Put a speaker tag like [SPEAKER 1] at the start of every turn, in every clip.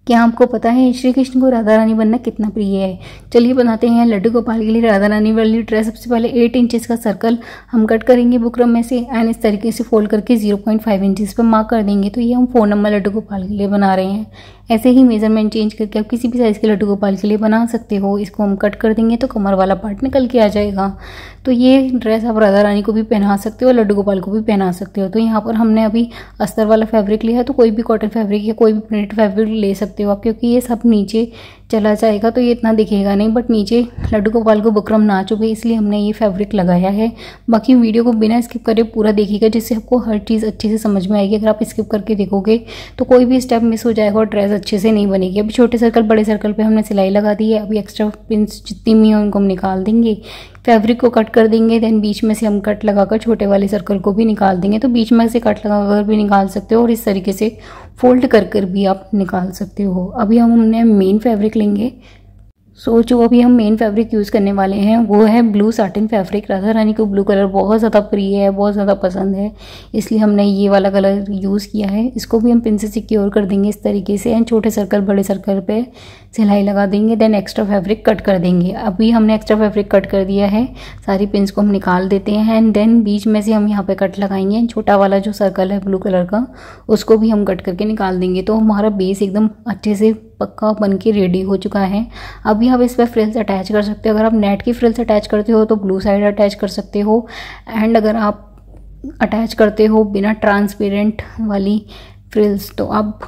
[SPEAKER 1] क्या आपको पता है श्री कृष्ण को राधा रानी बनना कितना प्रिय है? चलिए बनाते हैं लड्डू गोपाल के लिए राधा रानी वाली ड्रेस। सबसे पहले 8 इंचेस का सर्कल हम कट करेंगे बुकरम में से एंड इस तरीके से फोल्ड करके 0.5 इंचेस पर मार्क कर देंगे। तो ये हम 4 नंबर लड्डू गोपाल के लिए बना रहे हैं। ऐसे ही मेजरमेंट चेंज करके आप किसी भी साइज़ के लड्डू गोपाल के लिए बना सकते हो। इसको हम कट कर देंगे तो कमर वाला पार्ट निकल के आ जाएगा। तो ये ड्रेस आप राधा रानी को भी पहना सकते हो, लड्डू गोपाल को भी पहना सकते हो। तो यहाँ पर हमने अभी अस्तर वाला फैब्रिक लिया है, तो कोई भी कॉटन फैब्रिक या कोई भी प्रिंटेड फैब्रिक ले सकते हो आप, क्योंकि ये सब नीचे चला जाएगा तो ये इतना दिखेगा नहीं, बट नीचे लड्डू गोपाल को बुकरम ना चुभे इसलिए हमने ये फैब्रिक लगाया है। बाकी वीडियो को बिना स्किप करे पूरा देखिएगा, जिससे आपको हर चीज़ अच्छे से समझ में आएगी। अगर आप स्किप करके देखोगे तो कोई भी स्टेप मिस हो जाएगा और ड्रेस अच्छे से नहीं बनेगी। अभी छोटे सर्कल बड़े सर्कल पे हमने सिलाई लगा दी है। अभी एक्स्ट्रा पिंस जितनी भी हैं उनको हम निकाल देंगे, फैब्रिक को कट कर देंगे। देन बीच में से हम कट लगाकर छोटे वाले सर्कल को भी निकाल देंगे। तो बीच में से कट लगाकर भी निकाल सकते हो और इस तरीके से फोल्ड कर भी आप निकाल सकते हो। अभी हमने मेन फैब्रिक लेंगे। जो अभी हम मेन फैब्रिक यूज़ करने वाले हैं वो है blue satin fabric. Radha Rani को ब्लू कलर बहुत ज़्यादा प्रिय है, बहुत ज़्यादा पसंद है, इसलिए हमने ये वाला कलर यूज़ किया है। इसको भी हम पिन से सिक्योर कर देंगे इस तरीके से एंड छोटे सर्कल बड़े सर्कल पे सिलाई लगा देंगे। देन एक्स्ट्रा फैब्रिक कट कर देंगे। अभी हमने एक्स्ट्रा फैब्रिक कट कर दिया है, सारी पिन्स को हम निकाल देते हैं एंड देन बीच में से हम यहाँ पे कट लगाएंगे। छोटा वाला जो सर्कल है ब्लू कलर का उसको भी हम कट करके निकाल देंगे। तो हमारा बेस एकदम अच्छे से पक्का बन के रेडी हो चुका है। अभी आप इस पर फ्रिल्स अटैच कर सकते हो। अगर आप नेट की फ्रिल्स अटैच करते हो तो ब्लू साइड अटैच कर सकते हो एंड अगर आप अटैच करते हो बिना ट्रांसपेरेंट वाली फ्रिल्स तो आप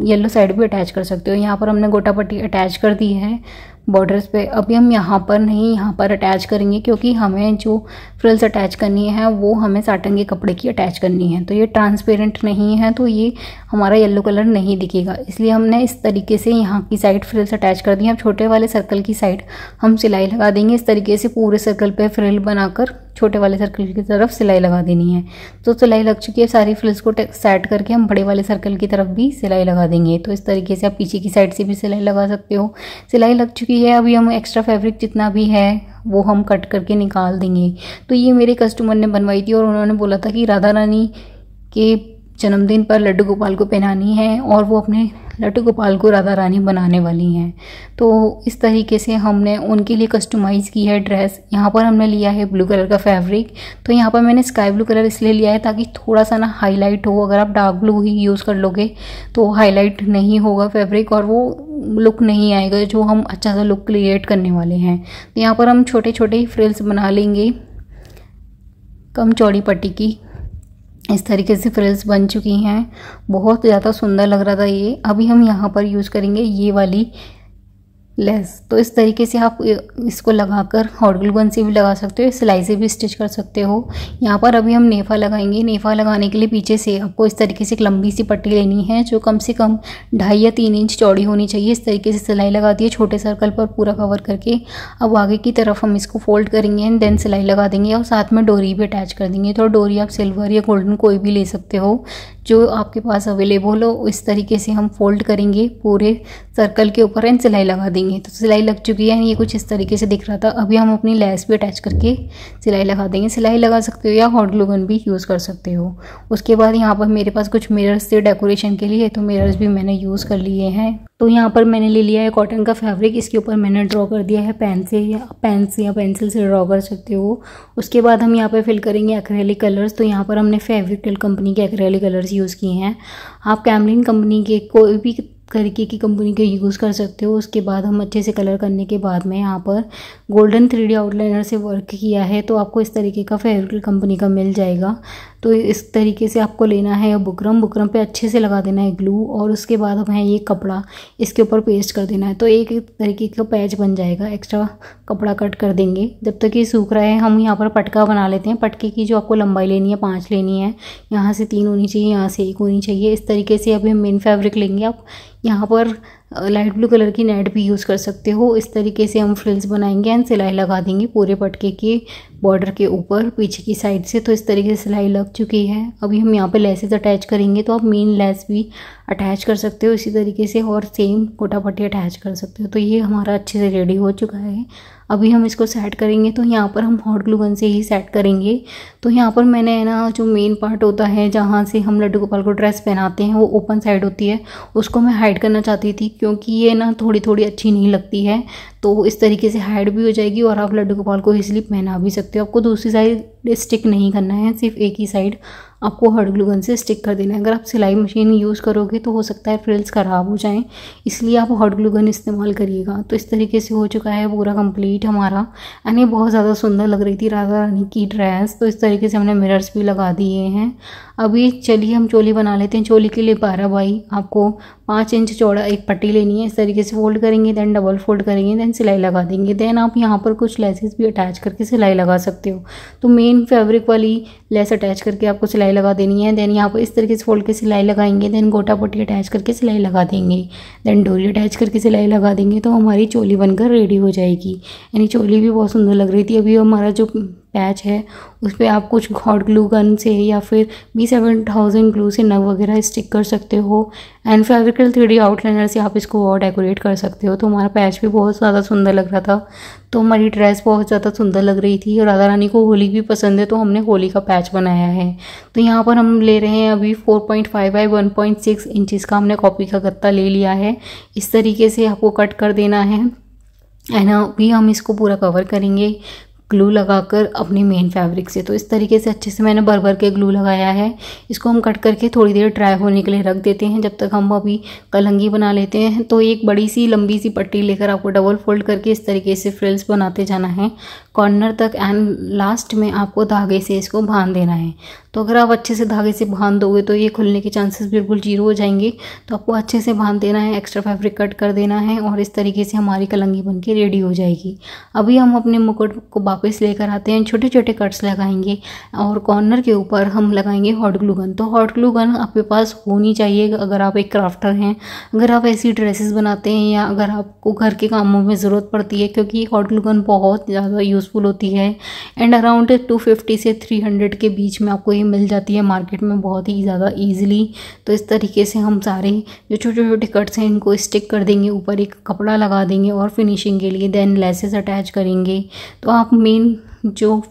[SPEAKER 1] येलो साइड भी अटैच कर सकते हो। यहाँ पर हमने गोटा पट्टी अटैच कर दी है बॉर्डर्स पे। अभी हम यहाँ पर नहीं, यहाँ पर अटैच करेंगे, क्योंकि हमें जो फ्रिल्स अटैच करनी है वो हमें साटन के कपड़े की अटैच करनी है। तो ये ट्रांसपेरेंट नहीं है तो ये हमारा येलो कलर नहीं दिखेगा, इसलिए हमने इस तरीके से यहाँ की साइड फ्रिल्स अटैच कर दी है। अब छोटे वाले सर्कल की साइड हम सिलाई लगा देंगे। इस तरीके से पूरे सर्कल पे फ्रिल बनाकर छोटे वाले सर्कल की तरफ सिलाई लगा देनी है। तो सिलाई लग चुकी है, सारी फ्रिल्स को सेट करके हम बड़े वाले सर्कल की तरफ भी सिलाई लगा देंगे। तो इस तरीके से आप पीछे की साइड से भी सिलाई लगा सकते हो। सिलाई लग चुकी है। अभी हम एक्स्ट्रा फैब्रिक जितना भी है वो हम कट करके निकाल देंगे। तो ये मेरे कस्टमर ने बनवाई थी और उन्होंने बोला था कि राधा रानी के जन्मदिन पर लड्डू गोपाल को पहनानी है और वो अपने लड्डू गोपाल को राधा रानी बनाने वाली हैं। तो इस तरीके से हमने उनके लिए कस्टमाइज़ की है ड्रेस। यहाँ पर हमने लिया है ब्लू कलर का फैब्रिक। तो यहाँ पर मैंने स्काई ब्लू कलर इसलिए लिया है ताकि थोड़ा सा ना हाईलाइट हो। अगर आप डार्क ब्लू ही यूज़ कर लोगे तो हाईलाइट नहीं होगा फैब्रिक और वो लुक नहीं आएगा जो हम अच्छा सा लुक क्रिएट करने वाले हैं। तो यहाँ पर हम छोटे छोटे फ्रिल्स बना लेंगे कम चौड़ी पट्टी की। इस तरीके से फ्रिल्स बन चुकी हैं, बहुत ज़्यादा सुंदर लग रहा था ये। अभी हम यहाँ पर यूज़ करेंगे ये वाली लेस। तो इस तरीके से आप इसको लगाकर हॉट ग्लू गन से भी लगा सकते हो, सिलाई से भी स्टिच कर सकते हो। यहाँ पर अभी हम नेफा लगाएंगे। नेफा लगाने के लिए पीछे से आपको इस तरीके से एक लंबी सी पट्टी लेनी है जो कम से कम 2.5 या 3 इंच चौड़ी होनी चाहिए। इस तरीके से सिलाई लगा दी है छोटे सर्कल पर पूरा कवर करके। अब आगे की तरफ हम इसको फोल्ड करेंगे एंड देन सिलाई लगा देंगे और साथ में डोरी भी अटैच कर देंगे। तो डोरी आप सिल्वर या गोल्डन कोई भी ले सकते हो जो आपके पास अवेलेबल हो। इस तरीके से हम फोल्ड करेंगे पूरे सर्कल के ऊपर एंड सिलाई लगा देंगे। तो सिलाई लग चुकी है, ये कुछ इस तरीके से दिख रहा था। अभी हम अपनी लेस भी अटैच करके सिलाई लगा देंगे। सिलाई लगा सकते हो या हॉट ग्लू गन भी यूज़ कर सकते हो। उसके बाद यहाँ पर मेरे पास कुछ मिरर्स थे डेकोरेशन के लिए, तो मिरर्स भी मैंने यूज़ कर लिए हैं। तो यहाँ पर मैंने ले लिया है कॉटन का फैब्रिक। इसके ऊपर मैंने ड्रॉ कर दिया है पेन से या पेंसिल से ड्रॉ कर सकते हो। उसके बाद हम यहाँ पर फिल करेंगे एक्रेलिक कलर्स। तो यहाँ पर हमने फेविक्रिल कंपनी के एक्रेलिक कलर्स यूज़ किए हैं। आप कैमलिन कंपनी के कोई भी तरीके की कंपनी के यूज़ कर सकते हो। उसके बाद हम अच्छे से कलर करने के बाद में यहाँ पर गोल्डन 3D आउटलाइनर से वर्क किया है, तो आपको इस तरीके का फेविक्रिल कंपनी का मिल जाएगा। तो इस तरीके से आपको लेना है बुकरम पे अच्छे से लगा देना है ग्लू और उसके बाद हमें ये कपड़ा इसके ऊपर पेस्ट कर देना है। तो एक तरीके का पैच बन जाएगा। एक्स्ट्रा कपड़ा कट कर देंगे जब तक ये सूख रहा है। हम यहाँ पर पटका बना लेते हैं। पटके की जो आपको लंबाई लेनी है 5 लेनी है, यहाँ से 3 होनी चाहिए, यहाँ से 1 होनी चाहिए। इस तरीके से अभी हम मेन फैब्रिक लेंगे। आप यहाँ पर लाइट ब्लू कलर की नेट भी यूज़ कर सकते हो। इस तरीके से हम फ्रिल्स बनाएंगे एंड सिलाई लगा देंगे पूरे पटके के बॉर्डर के ऊपर पीछे की साइड से। तो इस तरीके से सिलाई लग चुकी है। अभी हम यहाँ पे लेसेस अटैच करेंगे, तो आप मेन लेस भी अटैच कर सकते हो इसी तरीके से और सेम गोटा पट्टी अटैच कर सकते हो। तो ये हमारा अच्छे से रेडी हो चुका है। अभी हम इसको सेट करेंगे तो यहाँ पर हम हॉट ग्लू गन से ही सेट करेंगे। तो यहाँ पर मैंने है ना जो मेन पार्ट होता है जहाँ से हम लड्डू गोपाल को ड्रेस पहनाते हैं वो ओपन साइड होती है, उसको मैं हाइड करना चाहती थी क्योंकि ये ना थोड़ी थोड़ी अच्छी नहीं लगती है। तो इस तरीके से हाइड भी हो जाएगी और आप लड्डू गोपाल को इजीली पहना भी सकते हो। आपको दूसरी साइड स्टिक नहीं करना है, सिर्फ एक ही साइड आपको हॉट ग्लू गन से स्टिक कर देना है। अगर आप सिलाई मशीन यूज़ करोगे तो हो सकता है फ्रिल्स ख़राब हो जाएं, इसलिए आप हॉट ग्लू गन इस्तेमाल करिएगा। तो इस तरीके से हो चुका है पूरा कंप्लीट हमारा, यानी बहुत ज़्यादा सुंदर लग रही थी राधा रानी की ड्रेस। तो इस तरीके से हमने मिरर्स भी लगा दिए हैं। अभी चलिए हम चोली बना लेते हैं। चोली के लिए 12 बाई आपको 5 इंच चौड़ा एक पट्टी लेनी है। इस तरीके से फोल्ड करेंगे, देन डबल फोल्ड करेंगे, देन सिलाई लगा देंगे। देन आप यहाँ पर कुछ लेसेस भी अटैच करके सिलाई लगा सकते हो। तो मेन फैब्रिक वाली लेस अटैच करके आपको सिलाई लगा देनी है। देन यहाँ पर इस तरीके से फोल्ड के सिलाई लगाएंगे, देन गोटा पट्टी अटैच करके सिलाई लगा देंगे, देन डोरी अटैच करके सिलाई लगा देंगे। तो हमारी चोली बनकर रेडी हो जाएगी। यानी चोली भी बहुत सुंदर लग रही थी। अभी हमारा जो पैच है उस पर आप कुछ हॉट ग्लू गन से या फिर B7000 ग्लू से नग वगैरह स्टिक कर सकते हो, एंड फेविक्रिल 3D आउटलाइनर से आप इसको और डेकोरेट कर सकते हो। तो हमारा पैच भी बहुत ज़्यादा सुंदर लग रहा था। तो हमारी ड्रेस बहुत ज़्यादा सुंदर लग रही थी। राधा रानी को होली भी पसंद है तो हमने होली का पैच बनाया है। तो यहाँ पर हम ले रहे हैं अभी 4.5 बाई 1.6 इंचज़ का हमने कॉपी का गत्ता ले लिया है। इस तरीके से आपको कट कर देना है एंड अभी हम इसको पूरा कवर करेंगे ग्लू लगाकर अपनी मेन फैब्रिक से। तो इस तरीके से अच्छे से मैंने भर भर के ग्लू लगाया है। इसको हम कट करके थोड़ी देर ड्राई होने के लिए रख देते हैं जब तक हम अभी कलंगी बना लेते हैं। तो एक बड़ी सी लंबी सी पट्टी लेकर आपको डबल फोल्ड करके इस तरीके से फ्रिल्स बनाते जाना है कॉर्नर तक, एंड लास्ट में आपको धागे से इसको बांध देना है। तो अगर आप अच्छे से धागे से बांध दोगे तो ये खुलने के चांसेस बिल्कुल 0 हो जाएंगे। तो आपको अच्छे से बांध देना है, एक्स्ट्रा फैब्रिक कट कर देना है और इस तरीके से हमारी कलंगी बनके रेडी हो जाएगी। अभी हम अपने मुकुट को वापस लेकर आते हैं, छोटे छोटे कट्स लगाएंगे और कॉर्नर के ऊपर हम लगाएंगे हॉट ग्लू गन। तो हॉट ग्लू गन आपके पास होनी चाहिए अगर आप एक क्राफ्टर हैं, अगर आप ऐसी ड्रेसेस बनाते हैं या अगर आपको घर के कामों में ज़रूरत पड़ती है, क्योंकि हॉट ग्लू गन बहुत ज़्यादा यूज़फुल होती है एंड अराउंड 250 से 300 के बीच में आपको ये मिल जाती है मार्केट में बहुत ही ज़्यादा ईजिली। तो इस तरीके से हम सारे जो छोटे छोटे कट्स हैं इनको स्टिक कर देंगे, ऊपर एक कपड़ा लगा देंगे और फिनिशिंग के लिए देन लेसेस अटैच करेंगे। तो आप मेन जो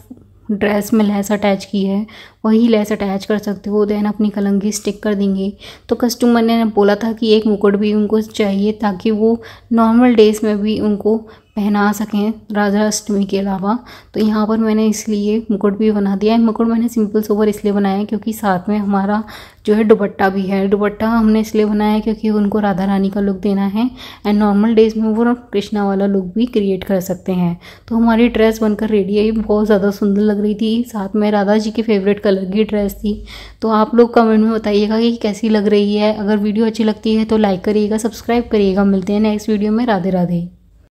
[SPEAKER 1] ड्रेस में लेस अटैच की है वही लेस अटैच कर सकते हो, देन अपनी कलंगी स्टिक कर देंगे। तो कस्टमर ने बोला था कि एक मुकुट भी उनको चाहिए ताकि वो नॉर्मल डेज में भी उनको पहना सकें राधा अष्टमी के अलावा। तो यहाँ पर मैंने इसलिए मुकुट भी बना दिया है। मुकुट मैंने सिंपल सोबर इसलिए बनाया है क्योंकि साथ में हमारा जो है दुपट्टा भी है। दुपट्टा हमने इसलिए बनाया है क्योंकि उनको राधा रानी का लुक देना है एंड नॉर्मल डेज में वो कृष्णा वाला लुक भी क्रिएट कर सकते हैं। तो हमारी ड्रेस बनकर रेडी है, बहुत ज़्यादा सुंदर लग रही थी। साथ में राधा जी की फेवरेट कलर की ड्रेस थी। तो आप लोग कमेंट में बताइएगा कि कैसी लग रही है। अगर वीडियो अच्छी लगती है तो लाइक करिएगा, सब्सक्राइब करिएगा। मिलते हैं नेक्स्ट वीडियो में। राधे राधे।